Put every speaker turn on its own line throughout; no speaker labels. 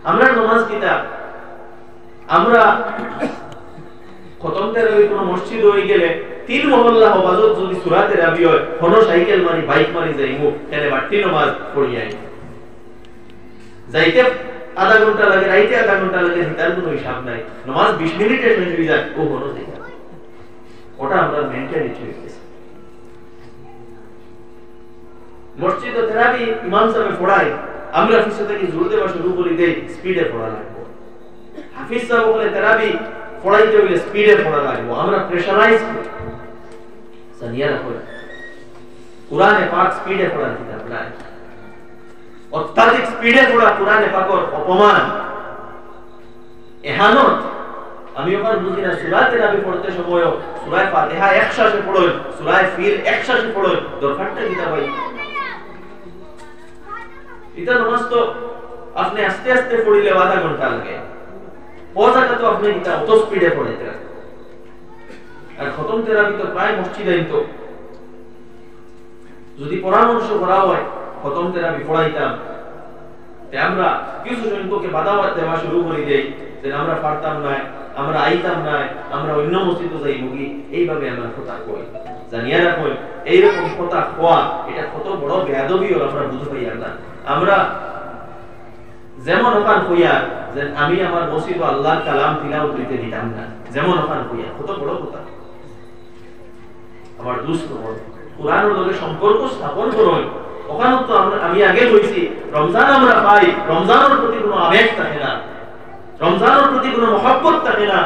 আমরা নামাজ কিতা আমরা খতম তেরাবি কোন মসজিদ হয়ে গেলে 3 মহল্লা হবাজত যদি সূরা তেরাবি হয় কোন সাইকেল মারি বাইক মারি যাইমু এনে বাড়তি নামাজ পড়ি আই যাইতে আধা ঘন্টা লাগে রাইতে আধা ঘন্টা লাগে তার কোনো হিসাব নাই নামাজ 20 মিনিটে শেষ হয়ে যায় ও হলো দেখা ওটা আমরা মেইনটেইন করতে মসজিদ তেরাবি ইমাম সাহেব পড়ায় আমরা অফিসে থেকে জোর দেওয়া শুরু করে দেই স্পিডে পড়া লাগবে হাফিজ সাহেব বলে তেরাবি পড়াইতে হইলে স্পিডে পড়া লাগবে আমরা প্রেসারাইজ করি জানিয়া রাখো কুরআনে পাক স্পিডে পড়া কিতাব না অত্যাধিক স্পিডে পড়া কুরআনে পাকের অপমান এহানত আমি ওখানে বুঝি না সূরা তেরাবি পড়তে সময় সূরা ফাতিহা একসাথে পড়ো সূরা ফিল একসাথে পড়ো দরকারটা কিতা ভাই এটা নামাজ তো আপনি আস্তে আস্তে পড়িলে আধা ঘন্টা লাগে ও জায়গা তো আপনি এটা অত স্পিডে পড়াইতে রাখেন আর খতম তেরাবি তো প্রায় মসজিদে তো যদি পরামর্শ করা হয় খতম তেরাবি পড়াইতাম তে আমরা কিছু জনকে বাধা দেওয়া শুরু করে দেই যে আমরা পারতাম না আমরা আইতাম না আমরা অন্য মসজিদে যাই মুগি এইভাবে আমরা কথা কই জানিয়া রাখুন এইরকম কথা কোয়া এটা কত বড় বেয়াদবি হল আমরা বুঝতে পারি না আমরা যেমন ওখান কইয়া যে আমি আমার মসজিদে আল্লাহর কালাম তিলাওয়াত করতে দিতাম না যেমন ওখান কইয়া কত বড় কথা আমার দুষ্ট কুরআনের লগে সম্পর্ক স্থাপন করুন ওখানে তো আমি আগে কইছি রমজান আমরা পাই রমজানের প্রতি কোনো আবেগ থাকে না রমজানের প্রতি কোনো মহব্বত থাকে না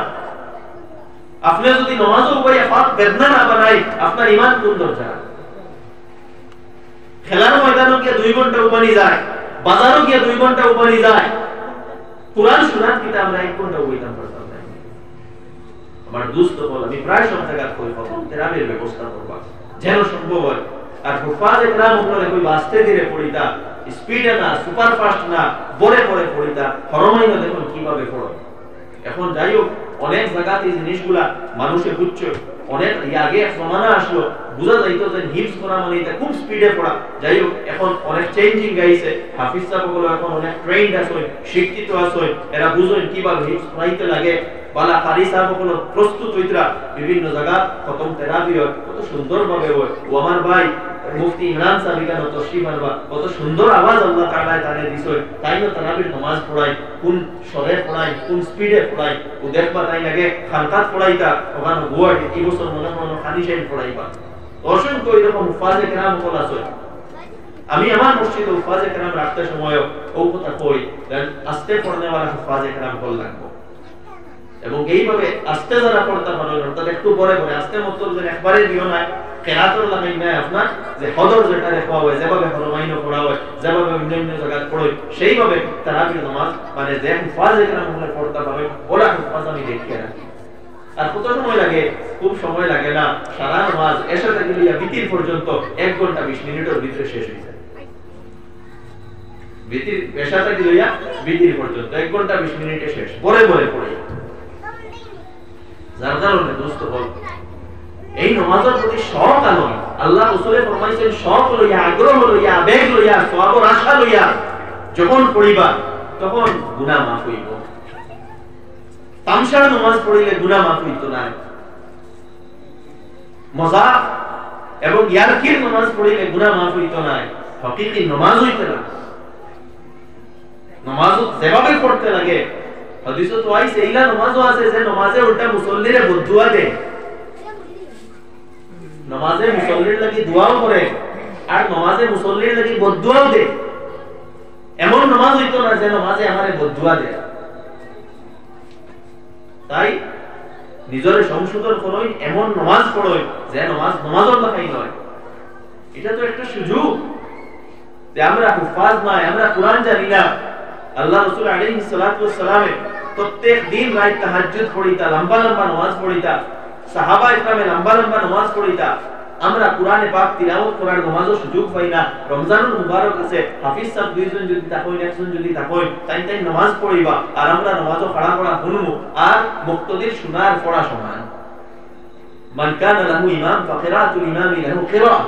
আপনি যদি নামাজও উপরে ফাত বেদনা না বানাই আপনার ঈমান কোন দরজা খেলার ময়দানে গিয়ে 2 ঘন্টা উপানি যায় বাজারও গিয়ে 2 ঘন্টা উপানি যায় কুরআন শোনার কিতাব আমরা 1 ঘন্টা উপাইতাম পারতাম না আমার দোস্ত বল আমি প্রায় সব জায়গা কই প্রথম তেরাবির ব্যবস্থা করব যেন সম্ভব হয় আর হুফাজে কেরাম উপরে কই আস্তে ধীরে পড়িতা স্পিডে না সুপার ফাস্ট না বড়ে বড়ে পড়িতা হরমাইনা দেখুন কিভাবে পড়ো এখন যাই হোক অনেক জায়গাতে এই জিনিসগুলা মানুষে বুঝছে অনেক আগে জমানা আসলো বুঝা যাইতো যে হিপস করা মানে এটা খুব স্পিডে পড়া যাই হোক এখন অনেক চেঞ্জিং গাইছে হাফিজ সাহেবগুলো এখন অনেক ট্রেন্ড আছে শিক্ষিত আছে এরা বুঝেন কিভাবে হিপস পড়াইতে লাগে বালা কারি সাহেবগুলো প্রস্তুত হইতরা বিভিন্ন জায়গা খতম তেরাবি কত সুন্দরভাবে হয় ও আমার ভাই মুফতি ইমরান সাহেব কেন তশরিফ আনবা কত সুন্দর আওয়াজ আল্লাহ তাআলা তারে দিছে তাই না তারাবির নামাজ পড়াই কোন সরে পড়াই কোন স্পিডে পড়াই ও দেখবা তাই লাগে খানকাত পড়াইতা ওখানে গুয়াহাটি এই বছর মনে মনে খালি শাইন পড়াইবা অসংখ্য এরকম হুফাজে কেরাম কল আছে আমি আমার মসজিদে হুফাজে কেরাম রাখতে সময় ও কথা কই আস্তে পড়নে वाला হুফাজে কেরাম কল লাগবে এবং এইভাবে আস্তে যারা পড়তে পারে অর্থাৎ একটু পরে পরে আস্তে মত যেন একবারে দিও না কেরাতুল লাগাই না আপনার যে হদর যেটা লেখা হয় যেভাবে ফরমাইনো পড়া হয় যেভাবে অন্যান্য জায়গা পড়ে সেইভাবে তারাবির নামাজ মানে যে হুফাজে কেরাম হলে পড়তে পারে ওরা হুফাজ আমি দেখিয়ে রাখি আর কত সময় লাগে খুব সময় লাগে না সারা নামাজ এশা থেকে লিয়া বিতির পর্যন্ত 1 ঘন্টা 20 মিনিটের ভিতরে শেষ হয়ে যায় বিতির এশা থেকে লিয়া বিতির পর্যন্ত 1 ঘন্টা 20 মিনিটে শেষ পরে পরে পড়ে যার কারণে দোস্ত বল এই নামাজের প্রতি শখ আনো আল্লাহ রাসূল ফরমাইছেন শখ লইয়া আগ্রহ লইয়া আবেগ লইয়া সওয়াবের আশা লইয়া যখন পড়িবা তখন গুনাহ মাফ হইব তামশার নামাজ পড়িলে গুনাহ মাফ হইতো না মজা এবং ইয়ারকির নামাজ পড়িলে গুনাহ মাফ হইতো না হকিকি নামাজ হইতো না নামাজ যেভাবে পড়তে লাগে হাদিসে তো আইছে এইলা নামাজও আছে যে নামাজে উল্টা মুসল্লিরে বদদুয়া দেয় নামাজে মুসল্লির লাগি দোয়াও করে আর নামাজে মুসল্লির লাগি বদদুয়াও দেয় এমন নামাজ হইতো না যে নামাজে আমারে বদদুয়া দেয় তাই নিজরে সংশোধন করই এমন নামাজ পড়ই যে নামাজের লাগাই নয় এটা তো একটা সুযোগ যে আমরা হুফাজ না আমরা কুরআন জানি না আল্লাহ রাসূল আলাইহিস সালাতু ওয়াস সালাম প্রত্যেক দিন রাত তাহাজ্জুদ পড়িতা লম্বা লম্বা নামাজ পড়িতা সাহাবা ইকরামে লম্বা লম্বা নামাজ পড়িতা আমরা কোরআনে পাক তিলাওয়াত করার নামাজও সুযোগ পাই না রমজানুল মুবারক আছে হাফিজ সাহেব দুইজন যদি তাকই একজন যদি তাকই তাই তাই নামাজ পড়িবা আর আমরা নামাজও পড়া শুনমু আর মুক্তদির শোনার পড়া সমান মান কানা লাহু ইমাম ফাকিরাতুল ইমামি লাহু কিরাআহ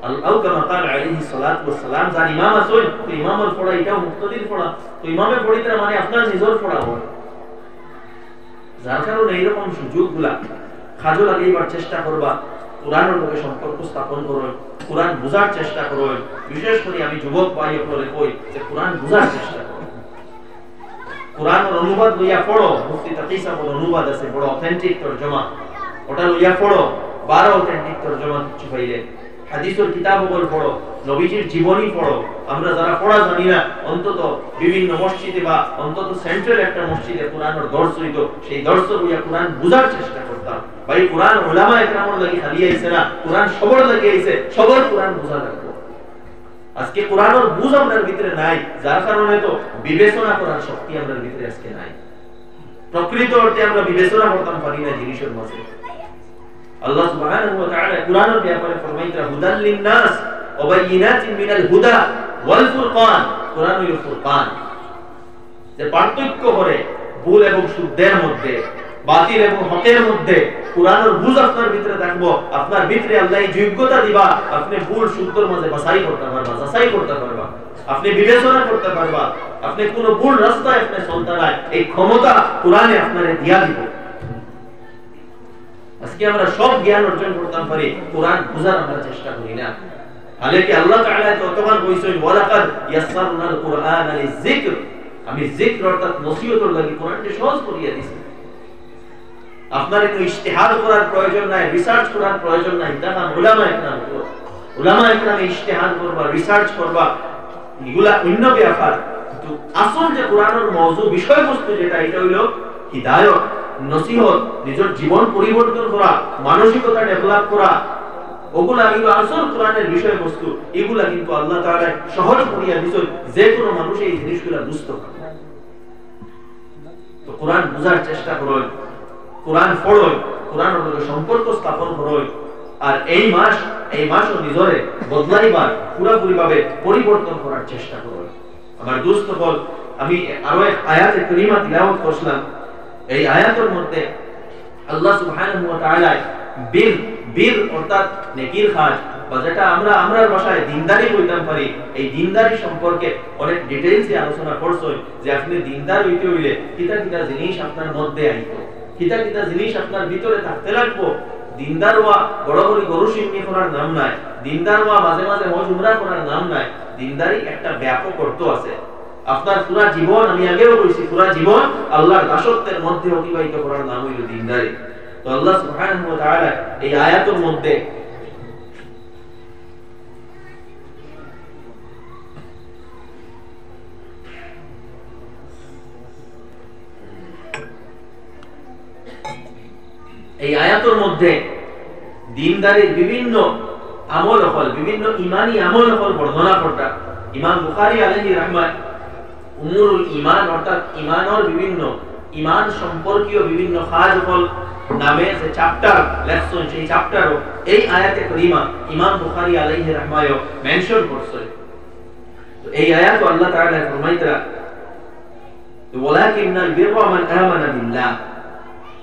আল্লাহ কামা ক্বাল আলাইহিস সালাতু ওয়াস সালাম যার ইমাম আছেন তো ইমামের পড়া এটাও মুক্তাদির পড়া তো ইমামের পড়িতে মানে আপনার নিজের পড়া হয় যার কারণে এইরকম সুযোগগুলা কাজে লাগাইবার চেষ্টা করবা কোরআনের লগে সম্পর্ক স্থাপন করো কোরআন বোঝার চেষ্টা করো বিশেষ করে আমি যুবক ভাই সকলে কই যে কোরআন বোঝার চেষ্টা করো কোরআনের অনুবাদ লইয়া পড়ো মুফতি তাকি সাহেবের অনুবাদ আছে বড় অথেন্টিক তরজমা ওটা লইয়া পড়ো 12 অথেন্টিক তরজমা কিছু পাইলে হাদিসের কিতাবগুলো পড়ো নবীজির জীবনী পড়ো আমরা যারা পড়া জানি না অন্তত বিভিন্ন মসজিদে বা অন্তত সেন্ট্রাল একটা মসজিদে কোরআনের দর্শ হইত সেই দর্শ লইয়া কোরআন বোঝার চেষ্টা করতাম ভাই কোরআন উলামা একরামের লাগি খালি আইছে না কোরআন সবার লাগি আইছে সবার কোরআন বোঝা লাগবে আজকে কোরআনের বুঝ আমাদের ভিতরে নাই যার কারণে তো বিবেচনা করার শক্তি আমাদের ভিতরে আজকে নাই প্রকৃত অর্থে আমরা বিবেচনা করতাম পারি না জিনিসের মাঝে আল্লাহ সুবহানাহু ওয়া তাআলা কোরআনের ব্যাপারে ফরমাইতা হুদাল লিন-নাস ওয়া বাইয়িনাতিন মিনাল হুদা ওয়াল ফুরকান কোরআন হলো ফুরকান যে পার্থক্য করে ভুল এবং শুদ্ধের মধ্যে বাতিল এবং হকের মধ্যে কোরআনের বুঝ আপনার ভিতরে থাকবো আপনার ভিতরে আল্লাহ যোগ্যতা দিবা আপনি ভুল শুদ্ধের মাঝে বাছাই করতে পারবা যাচাই করতে পারবা আপনি বিবেচনা করতে পারবা আপনি কোন ভুল রাস্তায় আপনি চলতে নাই এই ক্ষমতা কোরআনে আপনারে দিয়া দিব আজকে আমরা সব জ্ঞান অর্জন করতে পারি কোরআন বুঝার আমরা চেষ্টা করি না হালাকি আল্লাহ তাআলা ততমান কইছেন ওয়ালাকাদ ইয়াসসারনাল কুরআনা লিযিকর আমি যিকর অর্থাৎ নসিহতের লাগি কোরআনকে সহজ করিয়া দিছি আপনার কোনো ইজতিহাদ করার প্রয়োজন নাই রিসার্চ করার প্রয়োজন নাই তখন উলামা একরাম ইজতিহাদ করবা রিসার্চ করবা এগুলা অন্য ব্যাপার কিন্তু আসল যে কোরআনের মওজু বিষয়বস্তু যেটা এটা হলো হিদায়াত নসিহত নিজের জীবন পরিবর্তন করা মানসিকতা ডেভেলপ করা ওগুলা এগুলো আসল কোরআনের বিষয়বস্তু এগুলা কিন্তু আল্লাহ তাআলা সহজ করিয়া দিয়েছেন যে কোনো মানুষ এই জিনিসগুলো বুঝতে পারে তো কোরআন বোঝার চেষ্টা করুন কোরআন পড়ুন কোরআনের লগে সম্পর্ক স্থাপন করুন আর এই মাসও নিজরে বদলাইবার পুরোপুরি ভাবে পরিবর্তন করার চেষ্টা করুন আমার দোস্ত বল আমি আরো এক আয়াতে কারিমা তিলাওয়াত করলাম এই আয়াতের মধ্যে আল্লাহ সুবহানাহু ওয়া তাআলা বীর অর্থাৎ নেকির কাজ বা যেটা আমরার ভাষায় দিনদারি কইতাম পারি এই দিনদারি সম্পর্কে অনেক ডিটেইলসে আলোচনা করছই যে আপনি দিনদার হইতে হইলে কিতা কিতা জিনিস আপনার মধ্যে আইতো কিতা কিতা জিনিস আপনার ভিতরে থাকতে লাগবো দিনদার হওয়া বড় বড় গরু শিবনি করার নাম নাই দিনদার হওয়া মাঝে মাঝে হজ উমরা করার নাম নাই দিনদারি একটা ব্যাপক অর্থ আছে আপনার পুরা জীবন আমি আগেও বলেছি পুরা জীবন আল্লাহর দাসত্বের মধ্যে অতিবাহিত করার নাম হইল দিনদারি তো আল্লাহ সুবহানাহু ওয়া তাআলা এই আয়াতের মধ্যে দিনদারির বিভিন্ন আমল হল বিভিন্ন ঈমানি আমল হল বর্ণনা করতা ইমাম বুখারী আলাইহি রাহমাত উমুরুল ঈমান অর্থাৎ ঈমানের বিভিন্ন ঈমান সম্পর্কীয় বিভিন্ন কাজ হল নামে যে চ্যাপ্টার লেখছেন সেই চ্যাপ্টারও এই আয়াতে কারিমা ইমাম বুখারী আলাইহি রাহমাত মেনশন করছেন তো এই আয়াত আল্লাহ তাআলা ফরমাইতরা ওয়ালাকিন্নাল বিররা মান আমানা বিল্লাহ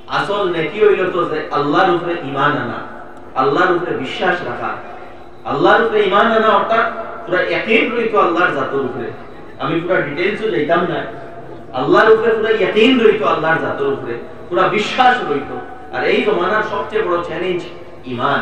আসল নেকি হইল তো যে আল্লাহর উপরে ঈমান আনা আল্লাহর উপরে বিশ্বাস রাখা আল্লাহর উপরে ঈমান আনা অর্থাৎ পুরো ইয়াকিন রইতো আল্লাহর জাতের উপরে আমি পুরো ডিটেইলসও যাইতাম না আল্লাহর উপরে পুরো ইয়াকিন রইতো আল্লাহর জাতের উপরে পুরো বিশ্বাস রইতো আর এই জমানার সবচেয়ে বড় চ্যালেঞ্জ ঈমান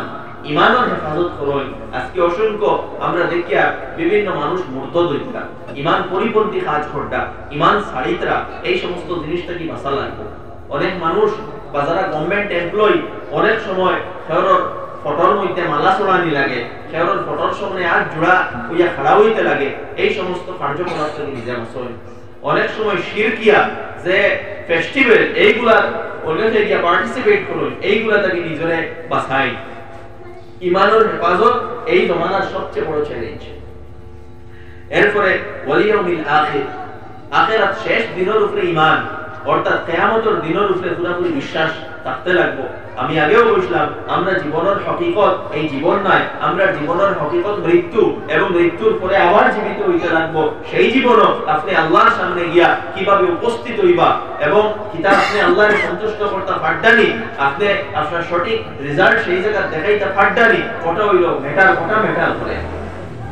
ঈমানের হেফাজত করুন আজকে অসংখ্য আমরা দেখিয়া বিভিন্ন মানুষ মুরতাদ হইতা ঈমান পরিপন্থী কাজ করতা ঈমান ছাড়িতরা এই সমস্ত জিনিসটা কি বাঁচা লাগবে অনেক মানুষ বা যারা গভর্নমেন্ট এমপ্লয়ি অনেক সময় শহরের ফটোর মধ্যে মালা চড়ানি লাগে শহরের ফটোর সামনে আর জোড়া হইয়া খাড়া হইতে লাগে এই সমস্ত কার্যকলাপ থেকে নিজে বাঁচেন অনেক সময় শিরকিয়া যে ফেস্টিভ্যাল এইগুলা অন্যতে গিয়া পার্টিসিপেট করুন এইগুলা তাকে নিজরে বাঁচাই ঈমানের হেফাজত এই জমানার সবচেয়ে বড় চ্যালেঞ্জ এরপরে ওয়ালিয়াউমিল আখির আখিরাত শেষ দিনের উপরে ঈমান অর্থাৎ কিয়ামতের দিনের উপরে পুরোপুরি বিশ্বাস থাকতে লাগবো। আমি আগেও বলছিলাম আমরা জীবনের হকিকত এই জীবন নয়, আমরা জীবনের হকিকত মৃত্যু, এবং মৃত্যুর পরে আবার জীবিত হইতে লাগবো। সেই জীবনও আপনি আল্লাহর সামনে গিয়া কিভাবে উপস্থিত হইবা এবং কিতাব আপনি আল্লাহর সন্তুষ্ট করতে পারদানি, আপনি আপনার সঠিক রেজাল্ট সেই জায়গা দেখাইতে পারদানি, ওটা হইল মেটার করে।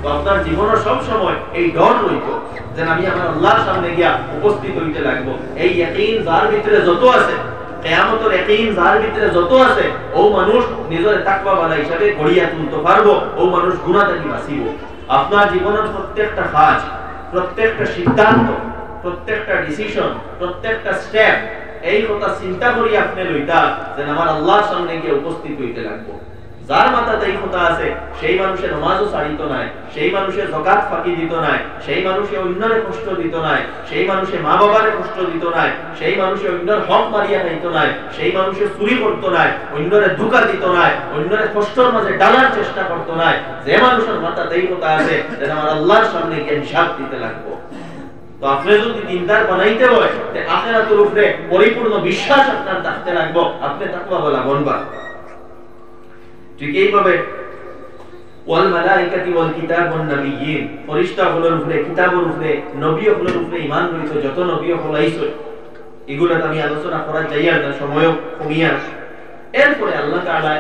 তো আপনার জীবনের সব সময় এই ডর রইত যে আমি আমার আল্লাহর সামনে গিয়া উপস্থিত হইতে লাগবো। এই ইয়াকিন যার ভিতরে যত আছে, কিয়ামতের ইয়াকিন যার ভিতরে যত আছে, ও মানুষ নিজের তাকওয়াওয়ালা হিসাবে গড়িয়া তুলতে পারবো, ও মানুষ গুনাহ থেকে বাঁচিব। আপনার জীবনের প্রত্যেকটা কাজ, প্রত্যেকটা সিদ্ধান্ত, প্রত্যেকটা ডিসিশন, প্রত্যেকটা স্টেপ এই কথা চিন্তা করি আপনি লইতা যে আমার আল্লাহর সামনে গিয়ে উপস্থিত হইতে লাগবো। যার মাথাতে এই কথা আছে সেই মানুষের নামাজও ছাড়িত নাই, সেই মানুষের যাকাত ফাঁকি দিত নাই, সেই মানুষে অন্যরে কষ্ট দিত নাই, সেই মানুষে মা বাবারে কষ্ট দিত নাই, সেই মানুষে অন্যর হক মারিয়া খাইত নাই, সেই মানুষে চুরি করত নাই, অন্যরে ধোঁকা দিত নাই, অন্যরে কষ্টর মাঝে ডালার চেষ্টা করত নাই। যে মানুষের মাথাতে এই কথা আছে যে আমার আল্লাহর সামনে গিয়ে হিসাব দিতে লাগবো। তো আপনি যদি দিনদার বানাইতে হয় যে আখিরাতের উপরে পরিপূর্ণ বিশ্বাস আপনার থাকতে লাগবো, আপনি তাকওয়াওয়ালা বনবা। ঠিক এইভাবে ওয়াল মালাইকাতি ওয়াল কিতাব ওয়ান নাবিয়্যিন, ফেরেশতাগুলোর উপরে, কিতাবের উপরে, নবীগুলোর উপরে ঈমান রইত, যত নবী হল আইছে এগুলা আমি আলোচনা করা যাইয়া না, সময়ও কমিয়া। এরপরে আল্লাহ তাআলা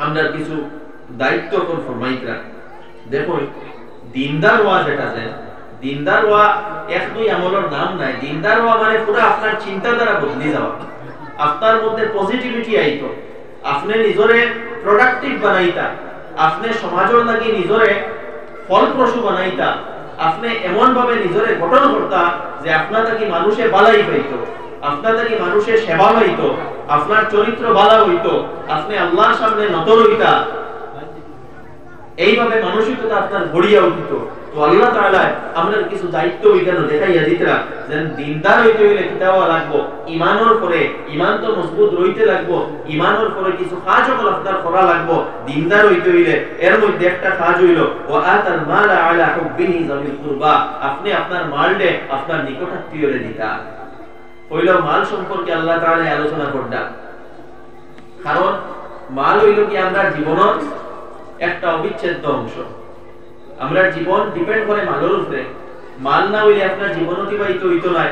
আমরা কিছু দায়িত্ব কোন ফরমাইতরা। দেখুন দিনদার হওয়া যেটা আছে, দিনদার হওয়া এক দুই আমলের নাম নাই। দিনদার হওয়া মানে পুরো আপনার চিন্তাধারা বদলে যাওয়া, আপনার মধ্যে পজিটিভিটি আইতো, আপনি নিজরে প্রোডাক্টিভ বানাইতা, আপনি সমাজের লাগি নিজরে ফলপ্রসূ বানাইতা, আপনি এমন ভাবে নিজরে গঠন করতা যে আপনার থেকে মানুষে বালাই পাইতো, আপনার থেকে মানুষের সেবা পাইতো, আপনার চরিত্র ভালো হইতো, আপনি আল্লাহর সামনে নত হইতা, এইভাবে মানসিকতা আপনার গড়িয়া উঠিত। তো আল্লাহ তাআলা আমাদের কিছু দায়িত্ব ওইখানে দেখাইয়া দিতরা যে দিনদার হইতে হইলে কি দেওয়া লাগবো, ঈমানের পরে ঈমান তো মজবুত রইতে লাগবো, ঈমানের পরে কিছু কাজ হল আপনার করা লাগবো দিনদার হইতে হইলে। এর মধ্যে একটা কাজ হইল ওয়া আতাল মালা আলা হুব্বিহি যাবিল কুরবা, আপনি আপনার মালকে আপনার নিকটাত্মীয়রে দিতা। হইল মাল সম্পর্কে আল্লাহ তাআলা আলোচনা করডা, কারণ মাল হইল কি আমরা জীবনের একটা অবিচ্ছেদ্য অংশ। আমরা জীবন ডিপেন্ড করে মালের উপরে, মাল না হইলে আপনার জীবন অতিবাহিত হইতো না।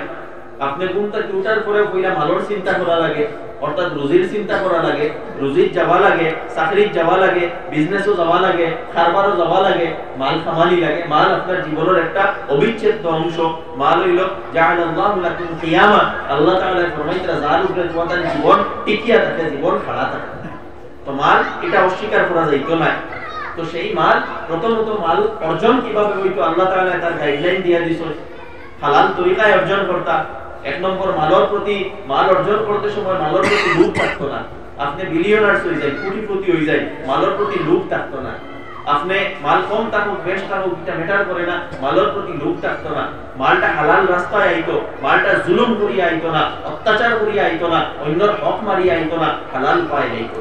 আপনি ঘুমটা উঠার পরে কইলা মালের চিন্তা করা লাগে, অর্থাৎ রুজির চিন্তা করা লাগে, রুজির যাওয়া লাগে, চাকরির যাওয়া লাগে, বিজনেসও যাওয়া লাগে, কারবারও যাওয়া লাগে, মাল কামালি লাগে। মাল আপনার জীবনের একটা অবিচ্ছেদ্য অংশ। মাল হইল জাআলাল্লাহু লাকুম কিয়ামা, আল্লাহ তাআলা ফরমাইতরা যার উপরে তোমাদের জীবন টিকিয়া থাকে, জীবন খাড়া থাকে। তো মাল এটা অস্বীকার করা যাইতো না। তো সেই মাল প্রথমত মাল অর্জন কিভাবে হইতো আল্লাহ তাআলা তার গাইডলাইন দিয়া দিয়েছে, হালাল তরিকায় অর্জন করতা। এক নম্বর মাল অর্জন করতে সময় মালের প্রতি লোভ থাকতো না। আপনি বিলিয়নার্স হয়ে যায়, কোটিপতি হয়ে যায়, মালের প্রতি লোভ থাকতো না। আপনি মাল কম থাকুক বেশ থাকুক এটা ম্যাটার করে না, মালের প্রতি লোভ থাকতো না। মালটা হালাল রাস্তায় আইতো, মালটা জুলুম করিয়া আইতো না, অত্যাচার করিয়া আইতো না, অন্যর হক মারিয়া আইতো না, হালাল পায় আইতো।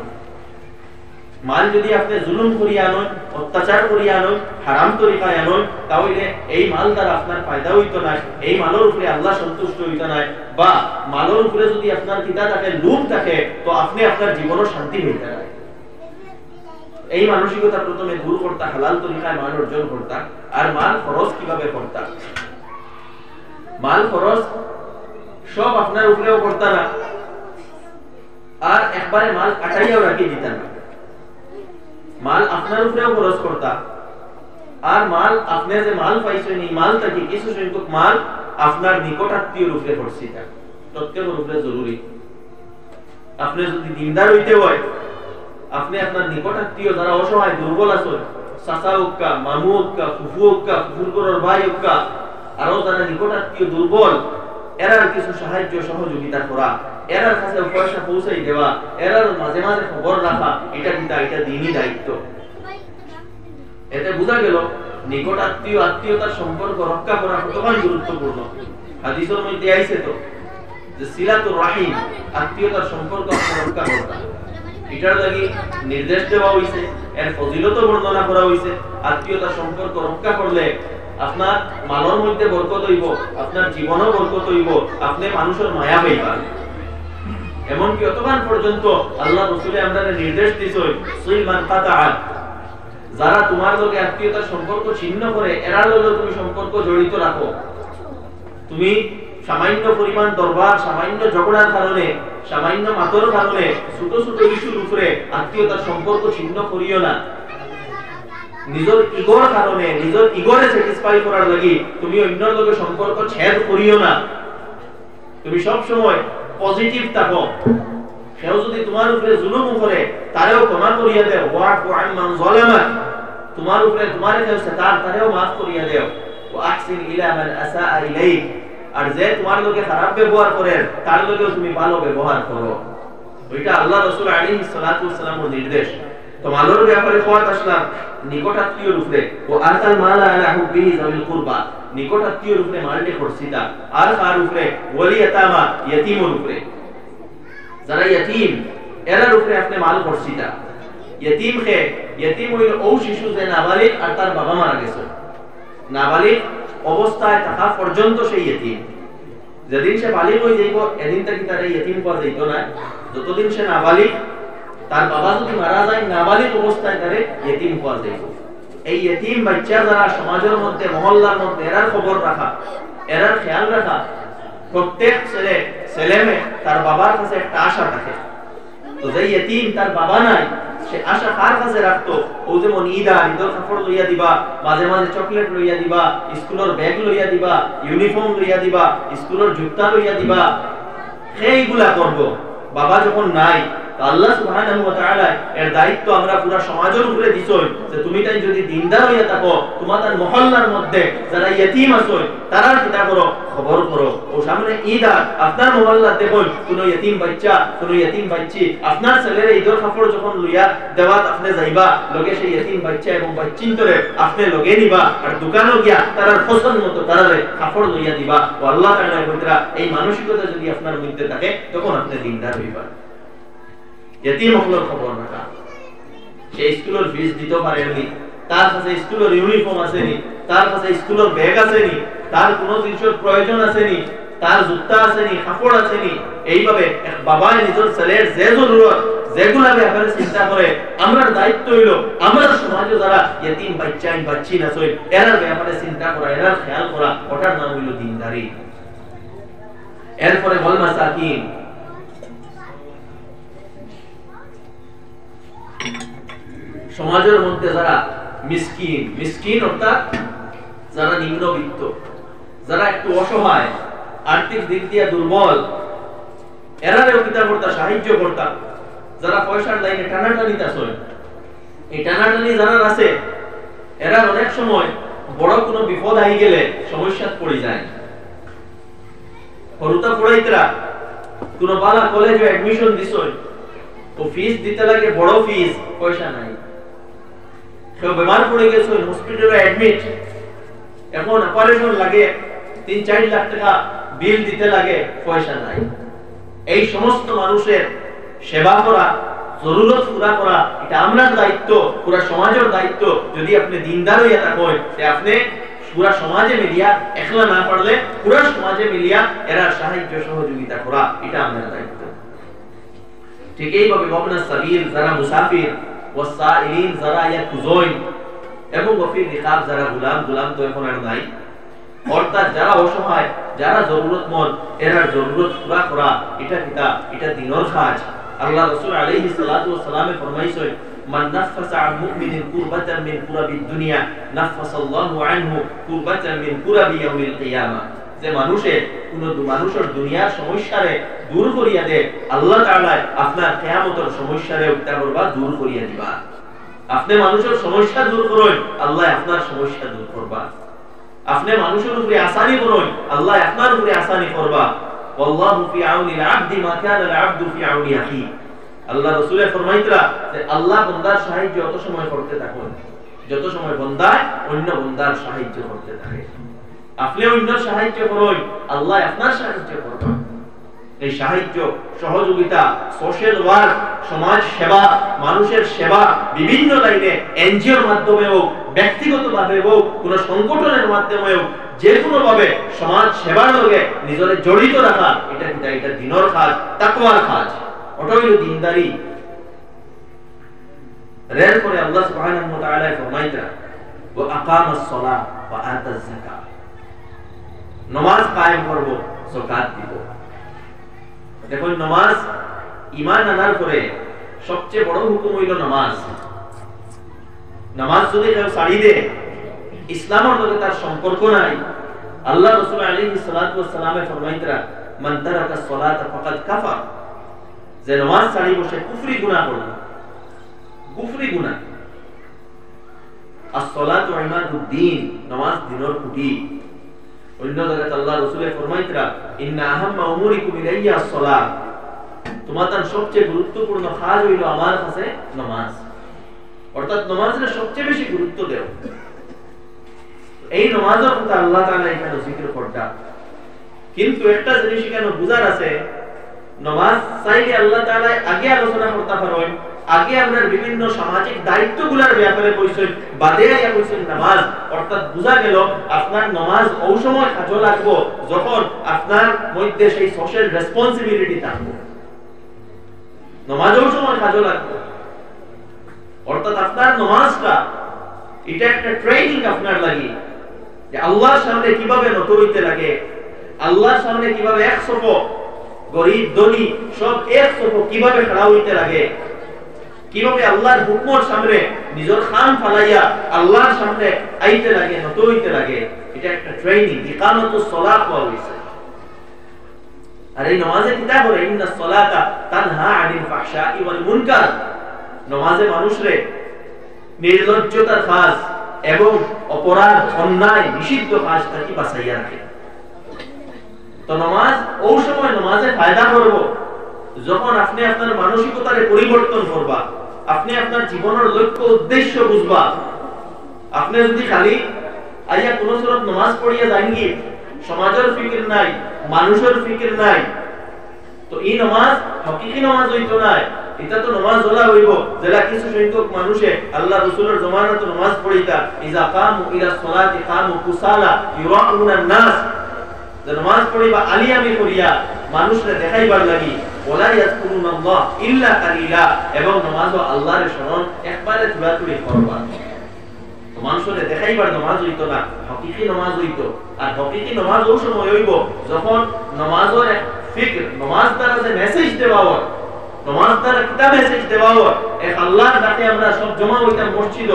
মাল যদি আপনি জুলুম করিয়া আনেন, অত্যাচার করিয়া আনেন, হারাম তরিকায় আনেন, তাহলে এই মাল দ্বারা আপনার ফায়দা হইতো না, এই মালের উপরে আল্লাহ সন্তুষ্ট হইতো না। বা মালের উপরে যদি আপনার কিতা থাকে, লোভ থাকে, তো আপনি আপনার জীবনও শান্তি হইতে না। এই মানসিকতা প্রথমে দূর করতা, হালাল তরিকায় মাল অর্জন করতা। আর মাল খরচ কিভাবে করতা, মাল খরচ সব আপনার উপরেও করতা না, আর একবারে মাল কাটাইয়াও রাখি দিতা না। মাল আপনার উপরেও খরচ করতা, আর মাল আপনি যে মাল পাইছেন এই মাল থেকে কিছু সংখ্যক মাল আপনার নিকটাত্মীয়র উপরে খরচ করা প্রত্যেকের উপরে জরুরি। আপনি যদি দিনদার হইতে হয়, আপনি আপনার নিকটাত্মীয় যারা অসহায় দুর্বল আছে, চাচা হোক্কা, মামু হোক্কা, ফুফু হোক্কা, ফুফুর বড় ভাই হোক্কা, আরো যারা নিকটাত্মীয় দুর্বল, এরার কিছু সাহায্য সহযোগিতা করা, এরার কাছে পয়সা পৌঁছাই দেওয়া, এরার মাঝে মাঝে খবর রাখা, এটা দিনই দায়িত্ব। এতে বোঝা গেল নিকটাত্মীয় আত্মীয়তার সম্পর্ক রক্ষা করা কতখানি গুরুত্বপূর্ণ। হাদিসের মধ্যে আইছে তো যে সিলাতুর রাহিম, আত্মীয়তার সম্পর্ক রক্ষা করা, এটার লাগি নির্দেশ দেওয়া হইছে, এর ফজিলত বর্ণনা করা হইছে। আত্মীয়তার সম্পর্ক রক্ষা করলে আপনার মানর মধ্যে বরকত হইব, আপনার জীবনও বরকত হইব, আপনি মানুষের মায়া পাইবা। এমনকি অতক্ষণ পর্যন্ত আল্লাহ রাসূল আমরা নির্দেশ দিছেন সুইল মান কাতাআ, যারা তোমার লগে আত্মীয়তার সম্পর্ক ছিন্ন করে এরা লগে তুমি সম্পর্ক জড়িত রাখো। তুমি সামান্য পরিমাণ দরবার, সামান্য ঝগড়ার কারণে, সামান্য মাতর কারণে, ছোট ছোট ইস্যুর উপরে আত্মীয়তার সম্পর্ক ছিন্ন করিও না। নিজের ইগোর কারণে, নিজের ইগোরে স্যাটিসফাই করার লাগি তুমি অন্যর লগে সম্পর্ক ছেদ করিও না। তুমি সব সময় পজিটিভ থাকো। কেউ যদি তোমার উপরে জুলুম করে তারেও ক্ষমা করিয়া দেও, ওয়া'ফু আম্মান যালামা, তোমার উপরে তোমারে কেউ সেতার তারেও মাফ করিয়া দেও। ওয়া আহসিন ইলা মান আসাআ ইলাইক, আর যে তোমার লগে খারাপ ব্যবহার করে তার লগেও তুমি ভালো ব্যবহার করো। ওইটা আল্লাহ রাসূল আলাইহিস সালাতু ওয়াস সালামের নির্দেশ। তো মালের ব্যাপারে খোয়াত আসলাম নিকটাত্মীয়র উপরে, ও আতাল মালা আলা হুব্বিহি যাবিল কুরবা, নিকটাত্মীয়র উপরে মালটে খরচিতা, আর কার উপরে ওয়ালি ইয়াতামা, ইয়তিমের উপরে, যারা ইয়তিম এরার উপরে আপনি মাল খরচিতা। ইয়তিম কে ইয়তিম হইল ও শিশু যে নাবালিগ আর তার বাবা মারা গেছে, নাবালিগ অবস্থায় থাকা পর্যন্ত সেই ইয়তিম। যেদিন সে বালিগ হয়ে যাইব এদিন থেকে তার ইয়তিম করা যাইতো না। যতদিন সে নাবালিগ, তার বাবা যদি মারা যায় নাবালিগ অবস্থায় তারে ইয়তিম করা যাইব। এই ইয়তিম বাচ্চা যারা সমাজের মধ্যে, মহল্লার মধ্যে এরার খবর রাখা, এরার খেয়াল রাখা। প্রত্যেক ছেলে তার বাবার কাছে একটা আশা থাকে। তো যে ইয়তিম তার বাবা নাই, সে আশা কার কাছে রাখতো? ও যেমন ঈদের কাপড় লইয়া দিবা, মাঝে মাঝে চকলেট লইয়া দিবা, স্কুলের ব্যাগ লইয়া দিবা, ইউনিফর্ম লইয়া দিবা, স্কুলের জুতা লইয়া দিবা, সেইগুলা করব। বাবা যখন নাই, আল্লাহ সুবহানাহু ওয়া তাআলা এর দায়িত্ব আমরা পুরো সমাজের উপরে দিছই যে তুমি তাই যদি দিনদার হইয়া থাকো, তোমাদের মহল্লার মধ্যে যারা ইয়তিম আছে তারা কিতা করো, খবর করো। ও সামনে ঈদ, আপনার মহল্লা দেখুন কোন ইয়তিম বাচ্চা, কোন ইয়তিম বাচ্চি, আপনার ছেলের ঈদের কাপড় যখন লইয়া দেওয়াত আপনি যাইবা, লগে সেই ইয়তিম বাচ্চা এবং বাচ্চিন্তরে আপনি লগে নিবা, আর দোকানে গিয়া তারার পছন্দ মতো তারারে কাপড় লইয়া দিবা। ও আল্লাহ তাআলা কইতরা এই মানসিকতা যদি আপনার মধ্যে থাকে তখন আপনি দিনদার হইবা। ইয়তিম হলোর খবর রাখা, সে স্কুলের ফিস দিতে পারেনি, তার কাছে স্কুলের ইউনিফর্ম আসেনি, তার কাছে স্কুলের ব্যাগ আসেনি, তার কোনো জিনিসের প্রয়োজন আসেনি, তার জুতা আসেনি, কাপড় আসেনি। এইভাবে এক বাবা নিজের ছেলের যে জরুরত যেগুলা ব্যাপারে চিন্তা করে, আমরা দায়িত্ব হইল আমরা সমাজে যারা ইয়তিম বাচ্চা বাচ্চি আছে এরার ব্যাপারে চিন্তা করা, এরার খেয়াল করা, ওটার নাম হইল দিনদারি। এরপরে ওয়াল মাসাকিন, সমাজের মধ্যে যারা মিসকিন, মিসকিন অর্থাৎ যারা নিম্নবিত্ত, যারা একটু অসহায়, আর্থিক দিক দিয়ে দুর্বল, এরারেও কিতা করতা, সাহায্য করতা। যারা পয়সার লাইনে টানাটানিতে আছে, এই টানাটানি যারা আছে এরা অনেক সময় বড় কোনো বিপদ আই গেলে সমস্যাত পড়ে যায়। হরুতা পড়াইতরা কোন বালা কলেজে অ্যাডমিশন দিছই, ও ফিস দিতে লাগে বড় ফিস, পয়সা নাই। কেউ বেমার পড়ে গেছে, হসপিটালে অ্যাডমিট, এখন অপারেশন লাগে ৩-৪ লাখ টাকা বিল দিতে লাগে, পয়সা নাই। এই সমস্ত মানুষের সেবা করা, জরুরত পুরা করা, এটা আমরার দায়িত্ব, পুরা সমাজের দায়িত্ব। যদি আপনি দিনদার হইয়া থাকেন, আপনি পুরা সমাজে মিলিয়া, একলা না পারলে পুরা সমাজে মিলিয়া এরা সাহায্য সহযোগিতা করা, এটা আমাদের দায়িত্ব। ঠিক এইভাবে ওয়াবনা সাবিল, যারা মুসাফির, ওয়াসাইলিন, যারা ইয়াকুজুন, এবং ওয়াফি রিকাব, যারা গোলাম, গোলাম তো এখন আর নাই, অর্থাৎ যারা অসহায়, যারা জরুরতমন্দ, এরার জরুরত পুরা করা, এটা দিনের কাজ। আল্লাহ রাসূল আলাইহিস সালাতু ওয়াস সালামে ফরমাইছেন, মান নাফাসা আন মুমিনিন কুরবাতান মিন কুরাবিদ দুনিয়া নাফাসাল্লাহু আনহু কুরবাতান মিন কুরাবি ইয়াউমিল কিয়ামা। যে মানুষের দুনিয়ার সমস্যারে দূর করিয়া দে, আল্লাহ তাআলা আপনার কিয়ামতের সমস্যারে উত্তর করবা, দূর করিয়া দিবা। আপনি মানুষের সমস্যা দূর করুন, আল্লাহ আপনার সমস্যা দূর করবা। আপনি মানুষের উপরে আসানি করুন, আল্লাহ আপনার উপরে আসানি করবা। ওয়াল্লাহু ফি আউনিল আবদি মা কানা আল আবদু ফি আউনি আখি। আল্লাহ রাসূল ফরমাইতরা যে আল্লাহ বান্দার সাহায্য যত সময় করতে থাকুন, যত সময় বান্দা অন্য বান্দার সাহায্য করতে থাকে। আপনি অন্যর সাহায্য করুন, আল্লাহ আপনার সাহায্য করবেন। এই সাহায্য সহযোগিতা, সোশ্যাল ওয়ার্ক, সমাজ সেবা, মানুষের সেবা বিভিন্ন লাইনে এনজিওর মাধ্যমে হোক, ব্যক্তিগতভাবে হোক, কোন সংগঠনের মাধ্যমে হোক, যে কোনো ভাবে সমাজ সেবার লগে নিজরে জড়িত রাখা, এটা দিনের কাজ, তাকওয়ার কাজ, ওটা হইল দিনদারি। এর পরে আল্লাহ সুবহানাহু ওয়া তাআলা ফরমাইতা ওয়া আকামাস সালাহ ওয়া আতাজ যাকাত, নামাজ কায়েম করব, যাকাত দিব। দেখুন নামাজ ঈমান আনার পরে সবচেয়ে বড় হুকুম হইল নামাজ। নামাজ যদি কেউ ছাড়ি দে, ইসলামের লগে তার সম্পর্ক নাই। আল্লাহ রাসূল আলাইহিস সালাতু ওয়াস সালামে ফরমাইতরা মান তারাকা সালাতা ফাকাদ কাফার, যে নামাজ ছাড়িব সে কুফরি গুনাহ করবে, কুফরি গুনাহ। as-salatu ইমাদুদ্দিন, নামাজ দিনের খুঁটি। অন্য জায়গায় আল্লাহ রাসূল ফরমাইতরা ইন্না আহাম্মা উমুরিকুম ইলাইয়া as-সালাত, তোমাদের সবচেয়ে গুরুত্বপূর্ণ কাজ হইল আমার কাছে নামাজ, অর্থাৎ নামাজের সবচেয়ে বেশি গুরুত্ব দেও। এই নামাজের কথা আল্লাহ তাআলা এখানে জিকির করতা, কিন্তু একটা জিনিস এখানে বুঝার আছে, নামাজ চাইলে আল্লাহ তাআলা আগে আলোচনা করতে পারেন, আগে আমরা বিভিন্ন সামাজিক দায়িত্বগুলোর ব্যাপারে কইছেন, বাদে আইয়া কইছেন নামাজ। অর্থাৎ বুঝা গেল আপনার নামাজ ওই সময় কাজে লাগবে যখন আপনার মধ্যে সেই সোশ্যাল রেসপন্সিবিলিটি থাকবে, নামাজ ওই সময় কাজে লাগবে। অর্থাৎ আপনার নামাজটা এটা একটা ট্রেনিং আপনার লাগি, যে আল্লাহর সামনে কিভাবে নত হইতে লাগে, আল্লাহর সামনে কিভাবে এক সফ গরীব ধনী সব এক সফ কিভাবে খাড়া হইতে লাগে, কিভাবে আল্লাহর হুকুমের সামনে নিজের খান ফালাইয়া আল্লাহর সামনে আইতে লাগে, নত হইতে লাগে। এটা একটা ট্রেনিং, ইকামতুস সালাত বলা হইছে। আর এই নামাজে কিতা করে, ইন্নাস সালাতা তানহা আনিল ফাহশাই ওয়াল মুনকার, নামাজে মানুষরে নির্লজ্জতার কাজ এবং অপরাধ, অন্যায়, নিষিদ্ধ কাজ থেকে বাঁচাইয়া রাখে। তো নামাজ ওই সময় নামাজে ফায়দা করব যখন আপনি আপনার মানসিকতারে পরিবর্তন করবা, আপনি আপনার জীবনের লক্ষ্য উদ্দেশ্য বুঝবা। আপনি যদি খালি আইয়া কোন সুরত নামাজ পড়িয়া যাইঙ্গি, সমাজের ফিকির নাই, মানুষের ফিকির নাই, তো এই নামাজ হকিকি নামাজ হইতো না। এটা তো নামাজ হলা হইব যেটা কিছু সংখ্যক মানুষে আল্লাহ রাসূলের জামানাতে নামাজ পড়িতা, ইজা কামু ইলা সালাতি কামু কুসালা ইরাউনান নাস, যে নামাজ পড়িবা আলিয়ামি করিয়া মানুষরে দেখাইবার লাগি, ওয়ালা ইয়াজকুরুনাল্লাহ ইল্লা কালিলা, এবং নামাজও আল্লাহর স্মরণ একবারে তুলাতুলি করবা। তো মানুষরে দেখাইবার নামাজ হইতো না, হকিকি নামাজ হইতো। আর হকিকি নামাজ ওই সময় হইব যখন নামাজের এক ফিকর, নামাজ দ্বারা যে মেসেজ দেওয়া হয়, নামাজ দ্বারা কিতা মেসেজ দেওয়া হয়, এক আল্লাহর ডাকে আমরা সব জমা হইতাম মসজিদ,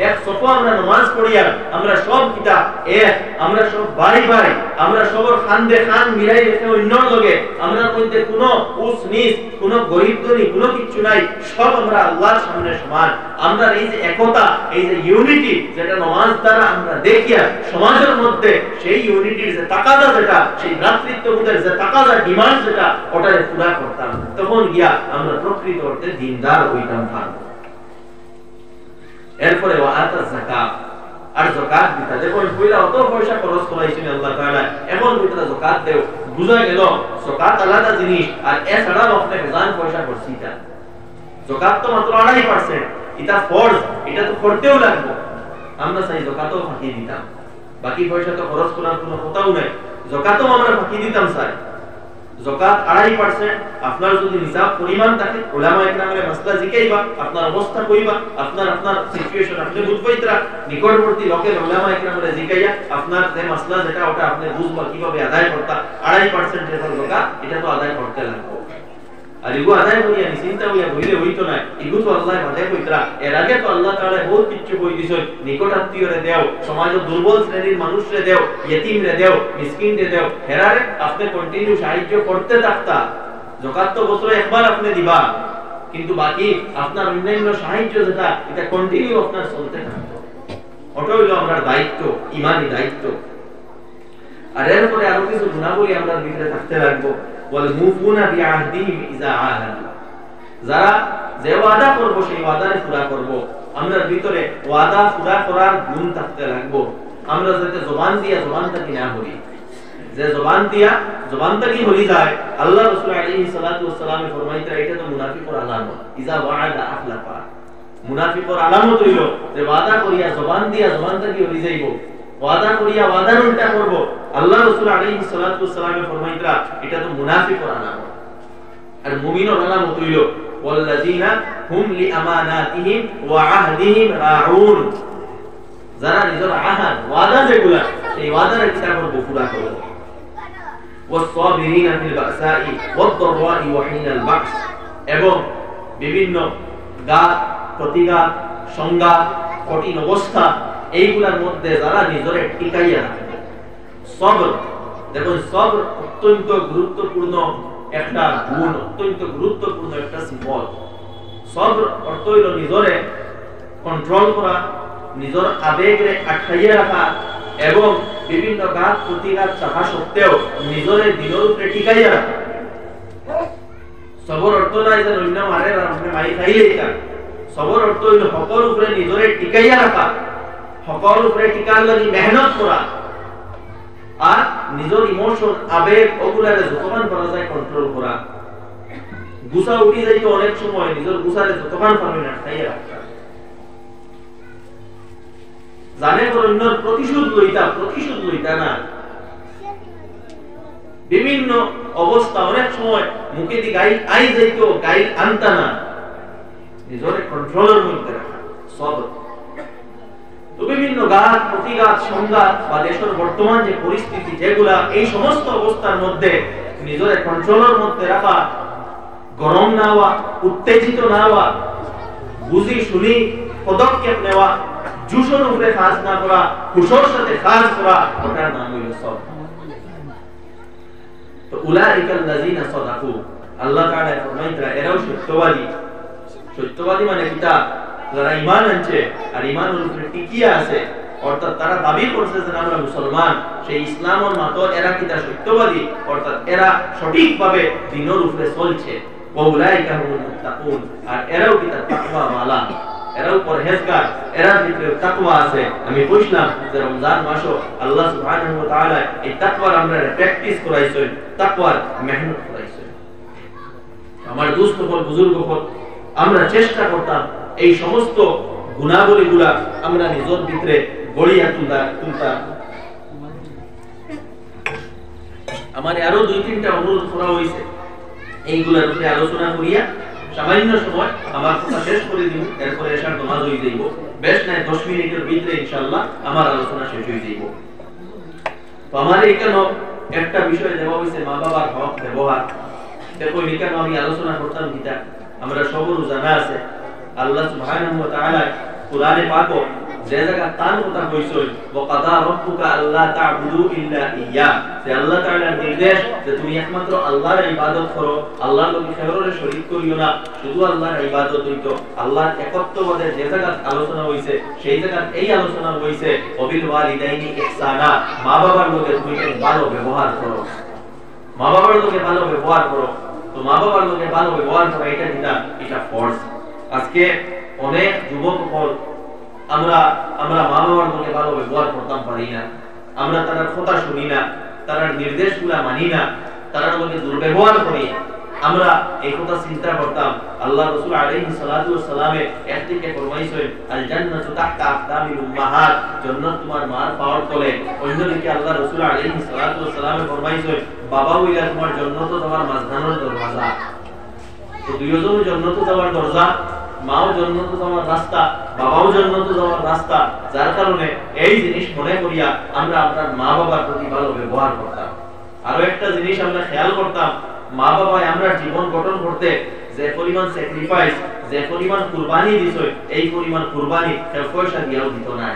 এক সফা আমরা নামাজ পড়িয়া আমরা সব কিতা এক, আমরা সব ভাই ভাই, আমরা সবার খান্দে খান মিলাই রেখে অন্যর লগে আমরা মধ্যে কোনো উস নিচ, কোনো গরিব ধনী কোনো কিছু নাই, সব আমরা আল্লাহর সামনে সমান। আমরা এই যে একতা, এই যে ইউনিটি যেটা নামাজ দ্বারা আমরা দেখিয়া সমাজের মধ্যে সেই ইউনিটির যে তাকাদা, যেটা সেই ভ্রাতৃত্ববোধের যে তাকাদা, ডিমান্ড যেটা, ওটারে পুরা করতাম, তখন গিয়া আমরা প্রকৃত অর্থে দিনদার হইতাম। এরপরে ওয়া আতাজ যাকাত, আর যাকাত দিতা। দেখুন কইলা অত পয়সা খরচ করাইছেন আল্লাহ তাআলা, এখন কইতা যাকাত দেও, বুঝা গেল যাকাত আলাদা জিনিস, আর এছাড়া আপনি জান পয়সা করছিটা। যাকাত তো মাত্র 2.5%, এটা ফরজ, এটা তো করতেও লাগবে। আমরা চাই যাকাতও ফাঁকি দিতাম, বাকি পয়সা তো খরচ করার কোনো কথাও নাই, যাকাতও আমরা ফাঁকি দিতাম। চাই যাকাত 2.5%, আপনার যদি নিসাব পরিমাণ থাকে উলামা ইকরামে মাসলা জিকাইবা, আপনার অবস্থা কইবা, আপনার সিচুয়েশন আপনি বুঝবাইতরা, নিকটবর্তী লোকের উলামা ইকরামে জিকাইয়া আপনার যে মাসলা যেটা ওটা আপনি বুঝবা কিভাবে আদায় করতা। 2.5% যে যাকাত এটা তো আদায় করতে লাগবে। আর এগো আদায় করিয়া চিন্তা হইয়া বইলে হইতো না, এগো তো আল্লাহ আদায় কইতরা। এর আগে তো আল্লাহ তাআলা বহুত কিছু কই দিছেন, নিকট আত্মীয়রে দেও, সমাজের দুর্বল শ্রেণীর মানুষরে দেও, ইতিমরে দেও, মিসকিনরে দেও, হেরারে আপনি কন্টিনিউ সাহায্য করতে থাকতা। যাকাত তো বছরে একবার আপনি দিবা, কিন্তু বাকি আপনার অন্যান্য সাহায্য যেটা এটা কন্টিনিউ আপনার চলতে থাকতো। ওটা হইল আমার দায়িত্ব, ঈমানি দায়িত্ব। আর এরপরে আরো কিছু গুণাবলী আমরা ভিতরে থাকতে লাগবো। ওয়াল মুফুনা বিআহদিহিম ইযা আহাদু, যারা যে ওয়াদা করব সেই ওয়াদারে পুরা করব। আমরা ভিতরে ওয়াদা পুরা করার গুণ থাকতে লাগবো। আমরা যাতে জবান দিয়া জবানটা না করি, যে জবান দিয়া জবানটা কি হলি যায় আল্লাহ রাসূল আলাইহিস সালাতু ওয়াস সালাম ফরমাইতা এটা তো মুনাফিকের আলামত ইজা ওয়াআদা আখলাফা মুনাফিকের আলামত হইল যে ওয়াদা করিয়া জবান দিয়া জবানটা কি হলি যাইবো ওয়াদা করিয়া ওয়াদার উল্টা করব আল্লাহ রাসূল আলাইহিস সালাতু ওয়াস সালাম ফরমাইতা এটা তো মুনাফিকের আলামত আর মুমিনের আলামত হইল ওয়াল্লাযিনা হুম লিআমানাতিহিম ওয়া আহদিহিম রাউন যারা নিজের আহাদ ওয়াদা যেগুলা এই ওয়াদার কিতাবের পুরা করে ওয়াসসাবিরিনা ফিল বাসাই ওয়াদ-দাররাই ওয়া হিনাল বাস এবং বিভিন্ন ঘাত প্রতিঘাত সংঘাত কঠিন অবস্থা এইগুলার মধ্যে যারা নিজের টিকাইয়া রাখে সবর দেখুন সবর অত্যন্ত গুরুত্বপূর্ণ একটা গুণ অত্যন্ত গুরুত্বপূর্ণ একটা সিম্বল সবর অর্থ হইল নিজরে কন্ট্রোল করা নিজের আবেগরে আটকাইয়া রাখা এবং বিভিন্ন ঘাত প্রতিঘাত চাপা সত্ত্বেও নিজরে দিনের উপরে টিকাইয়া রাখা সবর অর্থ নাই যে অন্য মারে আপনি মাই খাইলে এটা সবর অর্থ হইল সকল উপরে নিজরে টিকাইয়া রাখা সকল উপরে টিকার লাগি মেহনত করা আর নিজের ইমোশন আবেগ ওগুলারে যতক্ষণ করা যায় কন্ট্রোল করা গুছা উঠি যাইতে অনেক সময় নিজের গুছারে যতক্ষণ পারবে না খাইয়া রাখা জানে অন্যর প্রতিশোধ লইতা না বিভিন্ন অবস্থা অনেক সময় মুখে দি গাইল আই যাইতো গাইল আনতা না নিজের কন্ট্রোলের মধ্যে রাখা সবর তো বিভিন্ন ঘাত প্রতিঘাত সংঘাত বা দেশের বর্তমান যে পরিস্থিতি যেগুলা এই সমস্ত অবস্থার মধ্যে নিজের কন্ট্রোলের মধ্যে রাখা গরম না হওয়া উত্তেজিত না হওয়া বুঝি শুনি পদক্ষেপ নেওয়া জুসর উপরে কাজ না করা হুশর সাথে কাজ করা ওটার নাম হইল সবর তো উলাইকাল লাযিনা সাদাকু আল্লাহ তাআলা ফরমাইতরা এরাও সত্যবাদী মানে কিতা যারা ঈমান আনছে আর ঈমানের উপরে টিকিয়ে আছে অর্থাৎ তারা দাবি করছে যে আমরা মুসলমান সেই ইসলামের মত এরা কিতা সত্যবাদী অর্থাৎ এরা সঠিকভাবে দ্বীনের উপরে চলছে ওয়া উলাইকা হুমুল মুত্তাকুন আর এরাও কিতা তাকওয়া ওয়ালা এরাও পরহেজগার এরার ভিতরে তাকওয়া আছে আমি বুঝলাম যে রমজান মাসও আল্লাহ সুবহানাহু ওয়া তাআলা এই তাকওয়ার আমরা প্র্যাকটিস করাইছেন তাকওয়ার মেহনত করাইছেন আমার দোস্ত বল বুজুর্গ বল আমরা চেষ্টা করতাম এই সমস্ত গুণাবলীগুলা আমরা নিজের ভিতরে গড়িয়া তুলতা আমার আরো দুই তিনটা অনুরোধ করা হয়েছে এইগুলার উপরে আলোচনা করিয়া সামান্য সময় আমার কথা শেষ করে দিব এরপরে এশার নামাজ হয়ে যাইব বেশ নাই 10 মিনিটের ভিতরে ইনশাআল্লাহ আমার আলোচনা শেষ হয়ে যাইব তো আমার এখানে একটা বিষয় দেওয়া হয়েছে মা বাবার হক ব্যবহার দেখো এখানে আমি আলোচনা করতাম কিতা আমরা সবরও জানা আছে আল্লাহ সুবহানাহু ওয়া তাআলা কোরআনে পাক যে জায়গা তার কথা কইছে ওয়া কাদা রাব্বুকা আল্লা তা'বুদু ইল্লা ইয়্যা যে আল্লাহ তাআলার নির্দেশ যে তুমি একমাত্র আল্লাহর ইবাদত করো আল্লাহর লগে কারোর শরীক করিও না শুধু আল্লাহর ইবাদত হইতো আল্লাহর একত্ববাদের যে জায়গা আলোচনা হইছে সেই জায়গা এই আলোচনা হইছে ওয়াবিল ওয়ালিদাইনি ইহসানা মা বাবার লগে তুমি ভালো ব্যবহার করো মা বাবার লগে ভালো ব্যবহার করো তো মা বাবার লগে ভালো ব্যবহার করা এটা ফরজ আজকে অনেক যুবক আমরা মা বাবার লগে ভালো ব্যবহার করতাম পারি না আমরা তার কথা শুনি না তার নির্দেশগুলা মানি না তার লগে দুর্ব্যবহার করি আমরা এই কথা চিন্তা করতাম আল্লাহ রাসূল আলাইহিস সালাতু ওয়াস সালামে একদিকে ফরমাইছেন আল জান্নাতু তাহতা আকদামিল উম্মাহাত জান্নাত তোমার মার পাওয়ার তলে অন্যদিকে আল্লাহ রাসূল আলাইহিস সালাতু ওয়াস সালামে ফরমাইছেন বাবা হইলা তোমার জান্নাত তোমার মাঝখানের দরজা তো দুইজন জান্নাত যাওয়ার দরজা মাও জান্নাত যাওয়ার রাস্তা বাবাও জান্নাত যাওয়ার রাস্তা যার কারণে এই জিনিস মনে করিয়া আমরা আপনার মা বাবার প্রতি ভালো ব্যবহার করতাম আরো একটা জিনিস আমরা খেয়াল করতাম মা বাবা আমরা জীবন গঠন করতে যে পরিমাণ স্যাক্রিফাইস যে পরিমাণ কুরবানি দিছে এই পরিমাণ কুরবানি কেউ পয়সা দিয়েও দিত না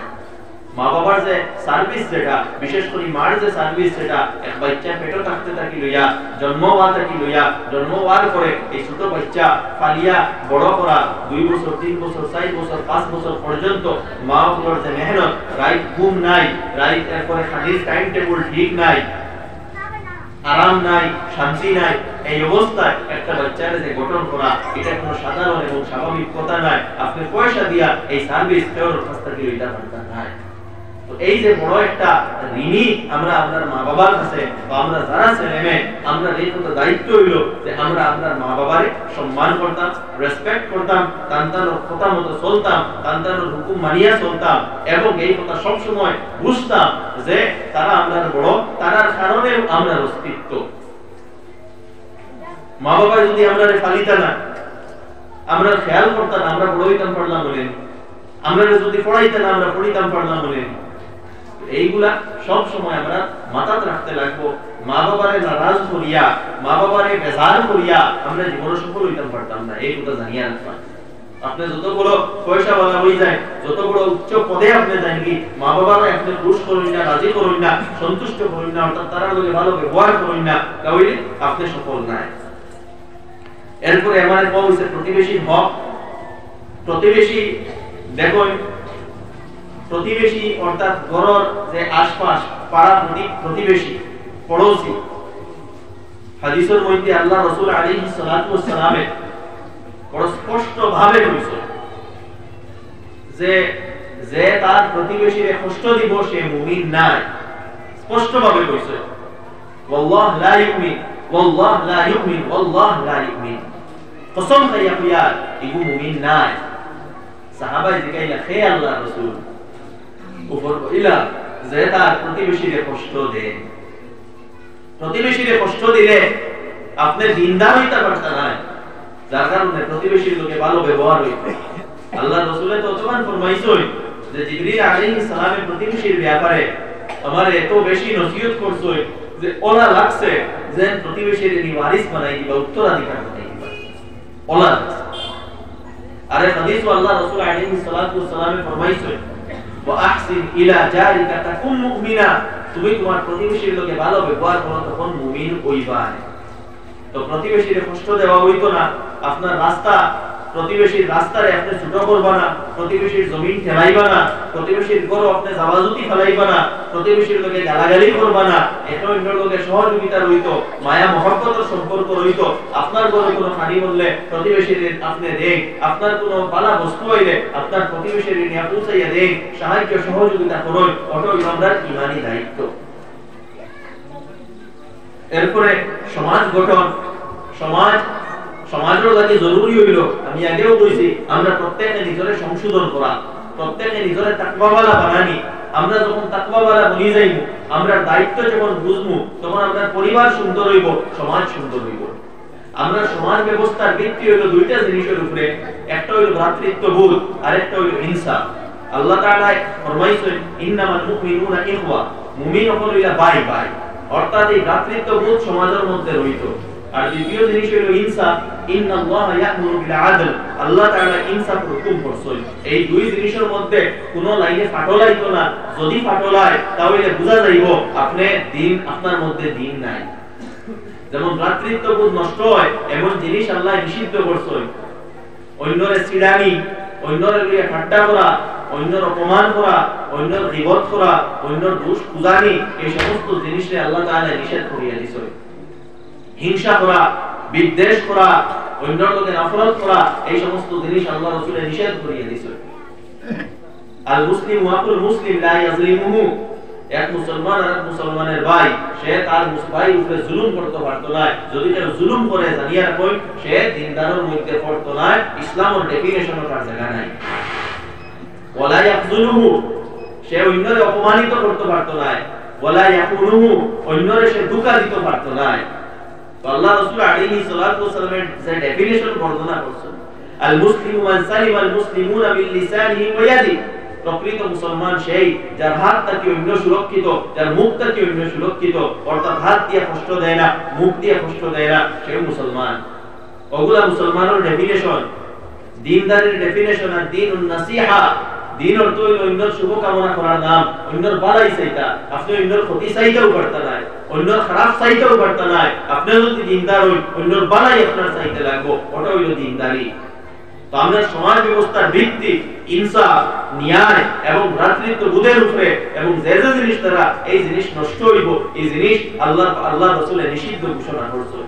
মা বাবার যে সার্ভিস যেটা বিশেষ করে মার যে সার্ভিস যেটা এক বাচ্চা পেটে থাকতে থাকি লইয়া জন্ম হওয়ার পরে এই ছোট বাচ্চা পালিয়া বড় করা 2 বছর 3 বছর 4 বছর 5 বছর পর্যন্ত মা বাবার যে মেহনত রাইট ঘুম নাই রাইট এরপরে হাদিস টাইম টেবিল ঠিক নাই আরাম নাই শান্তি নাই এই অবস্থায় একটা বাচ্চার যে গঠন করা এটা কোনো সাধারণ এবং স্বাভাবিক কথা নয় আপনি পয়সা দিয়া এই সার্ভিস কেউ রাস্তা দিয়ে এটা পারতেন না তো এই যে বড় একটা ঋণী আমরা আপনার মা বাবার কাছে বা আমরা যারা ছেলেমেয়ে আমরা এই কত দায়িত্ব হইল যে আমরা আপনার মা বাবারে সম্মান করতাম, রেসপেক্ট করতাম, তান্তানোর কথা মতো চলতাম, তান্তানোর হুকুম মানিয়া চলতাম এবং এই কথা সবসময় বুঝতাম যে তারা আপনার বড়, তারার কারণে আমরা অস্তিত্ব। মা বাবা যদি আমরা ফালিতা না, আমরা খেয়াল করতাম, আমরা বড় হইতাম পারলাম বলেন, আমরা যদি পড়াইতেন আমরা পড়িতাম পারলাম বলেন, এইগুলা সব সময় আমরা মাথায় রাখতে লাগবো। মা বাবারে নারাজ করিয়া, মা বাবারে বেজার করিয়া আমরা জীবনে সফল হইতাম পারতাম না, এই কথা জানিয়া রাখতাম। আপনি যত বড় পয়সাওয়ালা হয়ে যায়, যত বড় উচ্চ পদে আপনি যান কি, মা বাবারা আপনি খুশ করুন না, রাজি করুন না, সন্তুষ্ট করুন না, অর্থাৎ তারা লোকে ভালো ব্যবহার করুন না, তাহলে আপনি সফল নাই। এরপরে আমার কম হচ্ছে প্রতিবেশীর হক। প্রতিবেশী দেখুন, প্রতিবেশী অর্থাৎ ঘরের যে আশপাশ পাড়া প্রতিবেশী পড়োশী, হাদিসের মধ্যে আল্লাহ রাসূল আলাইহিস সালাতু ওয়াস সালামে বড় স্পষ্ট ভাবে কইছে যে যে তার প্রতিবেশীকে কষ্ট দিব সে মুমিন না, স্পষ্ট ভাবে কইছে ওয়াল্লাহ লা ইউমিন, ওয়াল্লাহ লা ইউমিন, ওয়াল্লাহ লা ইউমিন, কসম খাইয়া কইয়া ইগু মুমিন না। সাহাবায়ে জিজ্ঞাসা হে আল্লাহ রাসূল উপর ইলা যে তার প্রতিবেশীকে কষ্ট দেয়, প্রতিবেশীকে কষ্ট দিলে আপনি দিনদার হইতে পারতেন না, যার কারণে প্রতিবেশীর লোকে ভালো ব্যবহার হইতো। আল্লাহ রাসূল তো তখন ফরমাইছেন যে জিবরিল আলাইহিস সালামের প্রতিবেশীর ব্যাপারে আমার এত বেশি নসিহত করছে যে ওলা লাগছে যে প্রতিবেশীর নিওয়ারিস বানাই দিবা, উত্তরাধিকার বানাই দিবা ওলা। আরে হাদিস আল্লাহ রাসূল আলাইহিস সালাতু ওয়াস সালামে ফরমাইছেন ওয়া আহসিন ইলা জারিকা তাকুম মুমিনা, তুমি তোমার প্রতিবেশীর লোকে ভালো ব্যবহার করো তখন মুমিন হইবা। তো প্রতিবেশীর কষ্ট দেওয়া হইতো না, আপনার রাস্তা প্রতিবেশীর রাস্তারে আপনি ছোট করবা না, প্রতিবেশীর জমিন ঠেলাইবা না, প্রতিবেশীর ঘর আপনি জাবাজুতি ফেলাইবা না, প্রতিবেশীর লোকে গালাগালি করবা না, একটা অন্য লোকের সহযোগিতা রইতো, মায়া মহব্বতের সম্পর্ক রইতো। আপনার ঘরে কোনো পানি বললে প্রতিবেশীর আপনি দেন, আপনার কোনো পালা বস্তু হইলে আপনার প্রতিবেশীর নিয়ে পৌঁছাইয়া দেন, সাহায্য সহযোগিতা করুন, ওটাই আমরা ইমানি দায়িত্ব। এরপরে সমাজ গঠন, সমাজের কাছে জরুরি হইল, আমি আগেও কইছি আমরা প্রত্যেকে নিজরে সংশোধন করা, প্রত্যেকে নিজরে তাকওয়াওয়ালা বানানি। আমরা যখন তাকওয়াওয়ালা বনি যাইব, আমরা দায়িত্ব যখন বুঝবো, তখন আমরা পরিবার সুন্দর হইব, সমাজ সুন্দর হইব। আমরা সমাজ ব্যবস্থার ভিত্তি হইল দুইটা জিনিসের উপরে, একটা হইল ভ্রাতৃত্ববোধ আর একটা হইল ইনসাফ। আল্লাহ তাআলা ফরমাইছেন ইন্নামাল মুমিনুনা ইখওয়া, মুমিন হলো ভাই ভাই, অর্থাৎ এই ভ্রাতৃত্ববোধ সমাজের মধ্যে রইত। আর দ্বিতীয় জিনিস হলো ইনসাফ, ইন্নাল্লাহা ইয়া'মুরু বিল আদল, আল্লাহ তাআলা ইনসাফ হুকুম করছেন। এই দুই জিনিসের মধ্যে কোনো লাইনে ফাটল আইতো না, যদি ফাটল হয় তাহলে বোঝা যাইব আপনি দিন, আপনার মধ্যে দিন নাই। যেমন ভ্রাতৃত্ববোধ নষ্ট হয় এমন জিনিস আল্লাহ নিষিদ্ধ করছেন, অন্যরে চিড়ানি, অন্যরে লিয়ে ঠাট্টা করা, অন্যর অপমান করা, অন্যর গীবত করা, অন্যর দোষ খুঁজানি, এই সমস্ত জিনিসে আল্লাহ তাআলা নিষেধ করিয়া দিয়েছেন। হিংসা করা, বিদ্বেষ করা, অন্যর লোকের নফরত করা, এই সমস্ত জিনিস আল্লাহ রাসূল নিষেধ করিয়া দিয়েছেন। আল মুসলিম ওয়াকুল মুসলিম লা ইয়াজলিমুহু, এক মুসলমান আর এক মুসলমানের ভাই, সে তার ভাই উপরে জুলুম করতে পারত না, যদি কেউ জুলুম করে জানিয়া রাখুন সে দিনদারের মধ্যে পড়ত না, ইসলামের ডেফিনেশন তার জায়গা নাই। ওয়ালা ইয়াখযুলুহু, সে অন্যরে অপমানিত করতে পারত না, ওয়ালা ইয়াকুনুহু, অন্যরে সে ধোঁকা দিতে পারত না। তো আল্লাহ রাসূল আলাইহিস সালাতু ওয়াস সালামের যে ডেফিনিশন বর্ণনা করেছেন, আল মুসলিমু মান সালিমা আল মুসলিমুনা বিল লিসানিহি ওয়া ইয়াদিহি, প্রকৃত মুসলমান সেই যার হাত থেকে অন্য সুরক্ষিত, যার মুখ থেকে অন্য সুরক্ষিত, অর্থাৎ হাত দিয়ে কষ্ট দেয় না, মুখ দিয়ে কষ্ট দেয় না, সে মুসলমান। ওগুলা মুসলমানের ডেফিনিশন। দ্বীনদারের ডেফিনিশন আর দ্বীনুন নাসিহা, দ্বীন অর্থ হইল অন্যর শুভ কামনা করার নাম, অন্যর ভালাই চাইতা, আপনি অন্যর ক্ষতি চাইতেও পারতা না, অন্যর খারাপ চাইতেও পারতা না। আপনি যদি দ্বীনদার হই, অন্যর ভালাই আপনার চাইতে লাগবো, ওটা হইল দ্বীনদারি। তো আমরা সমাজ ব্যবস্থার ভিত্তি ইনসাফ, ন্যায় এবং ভ্রাতৃত্ববোধের উপরে, এবং যে যে জিনিস দ্বারা এই জিনিস নষ্ট হইব, এই জিনিস আল্লাহ রাসূল নিষিদ্ধ ঘোষণা করেছেন।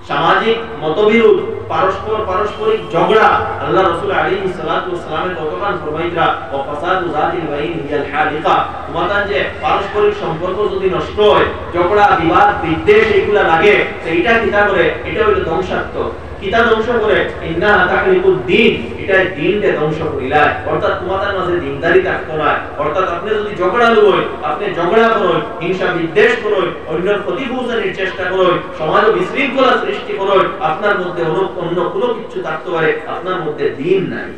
সামাজিক মতবিরোধ, পারস্পরিক ঝগড়া, আল্লাহ রাসূল আলাইহিস সালাতু ওয়াস সালামের কতখান ফরমাইতরা ও ফাসাদু যাতিল বাইন হিয়াল হালিকা, তোমাদের যে পারস্পরিক সম্পর্ক যদি নষ্ট হয়, ঝগড়া বিবাদ বিদ্বেষ এগুলা লাগে, সেইটা কিতা করে, এটা হলো ধ্বংসাত্মক। কিতা ধ্বংস করে, ইন্না তাকলিকুদ দ্বীন, এটা দ্বীনকে ধ্বংস করিলা। অর্থাৎ তোমাদের মাঝে দ্বীনদারি থাকতো না। অর্থাৎ আপনি যদি ঝগড়ালু হই, আপনি ঝগড়া করুন, হিংসা বিদ্বেষ করুন, অন্যের ক্ষতি পৌঁছানোর চেষ্টা করুন, সমাজ বিশৃঙ্খলা সৃষ্টি করুন, আপনার মধ্যে অন্য কোনো কিছু থাকতে পারে, আপনার মধ্যে দ্বীন নাই।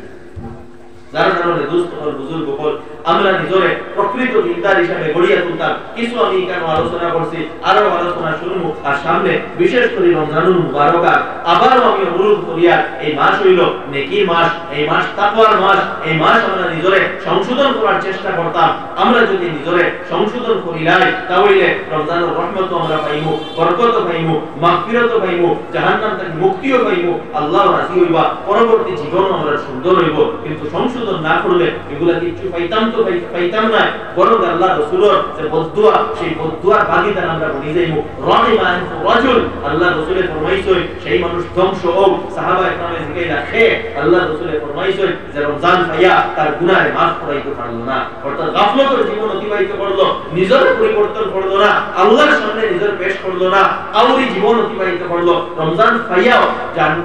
যার কারণে দোস্ত হল, বুজুর্গ হল, আমরা নিজরে প্রকৃত দিনদার হিসাবে গড়িয়া তুলতাম। কিছু আমি কেন আলোচনা করছি, আরো আলোচনা শুনবো। আর সামনে বিশেষ করে রমজানুল মুবারকাত, আবারও আমি অনুরোধ করিয়া, এই মাস হইল নেকির মাস, এই মাস তাকওয়ার মাস, এই মাস আমরা নিজরে সংশোধন করার চেষ্টা করতাম। আমরা যদি নিজরে সংশোধন করি নাই, তাহলে রমজানুর রহমত আমরা পাইমু, বরকত পাইমু, মাগফিরাত পাইমু, জাহান্নাম থেকে মুক্তিও পাইমু, আল্লাহ রাজি হইবা, পরবর্তী জীবন আমরা সুন্দর হইব। কিন্তু সংশোধন না করলে এগুলা কিছু পাইতাম না, বরং আল্লাহ রাসূলের যে বদদুয়া, সেই বদদুয়ার ভাগীদার আমরা বনি যাইমু। রাহিমা রাজুল, আল্লাহ রাসূলে ফরমাইছেন সেই মানুষ ধ্বংস হোক। সাহাবা একরামে জিজ্ঞাসা রাখে, আল্লাহ রাসূলে ফরমাইছেন যে রমজান পাইয়া তার গুনাহ মাফ করাইতে পারলো না, অর্থাৎ গাফলতের জীবন অতিবাহিত করলো, নিজের পরিবর্তন করলো না, আল্লাহর সামনে নিজের পেশ করলো না, আউরি জীবন অতিবাহিত করলো। রমজান পাইয়াও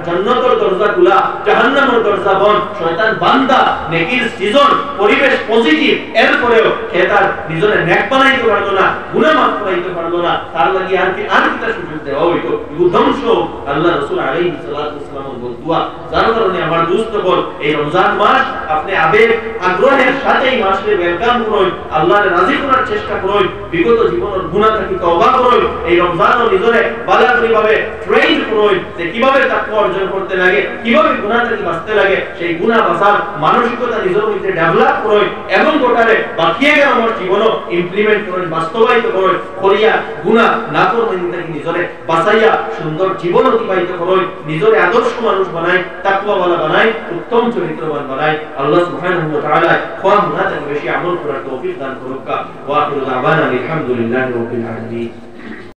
জান্নাতের দরজাগুলা জাহান্নামের দরজা বন্ধ, শয়তান বান্দা, নেকির সিজন, পরিবেশ পজিটিভ, এরপরেও সে তার নিজের নেক বানাইতে পারলো না, গুনাহ মাফ করাইতে পারলো না, তার লাগি আর কিটা সুযোগ দেওয়া হইতো, ধ্বংস। আল্লাহ রাসূল আলাইহিস সালাতু ওয়াস সালামের বদদুয়া। যার কারণে আমার দোস্ত বল, এই রমজান মাস আপনি আবেগ আগ্রহের সাথে এই মাসে ওয়েলকাম করুন, আল্লাহর রাজি করার চেষ্টা করুন, বিগত জীবনের গুনাহ থেকে তওবা করুন, এই রমজানও নিজরে ভাবে ট্রেন করুন যে কিভাবে তাকওয়া অর্জন করতে লাগে, কিভাবে গুনাহ থেকে বাঁচতে লাগে, সেই গুনাহ বাঁচার মানসিকতা নিজের মধ্যে ডেভেলপ করুন, এবং গোটারে বাকিয়ে গেল আমার জীবনও ইমপ্লিমেন্ট করুন, বাস্তবায়িত করুন, করিয়া গুনাহ না করবেন, নিজরে বাঁচাইয়া সুন্দর জীবন অতিবাহিত করুন, নিজরে আদর্শ মানুষ বানায়, তাকওয়াওয়ালা বানায়, উত্তম চরিত্রবান বানায়। আল্লাহ সুবহানাহু ওয়া তাআলা খোয়া গুনাহ থেকে বেশি আমল করার তৌফিক দান করুক। ওয়া আখিরু দাওয়ানা আলহামদুলিল্লাহি রাব্বিল আলামিন।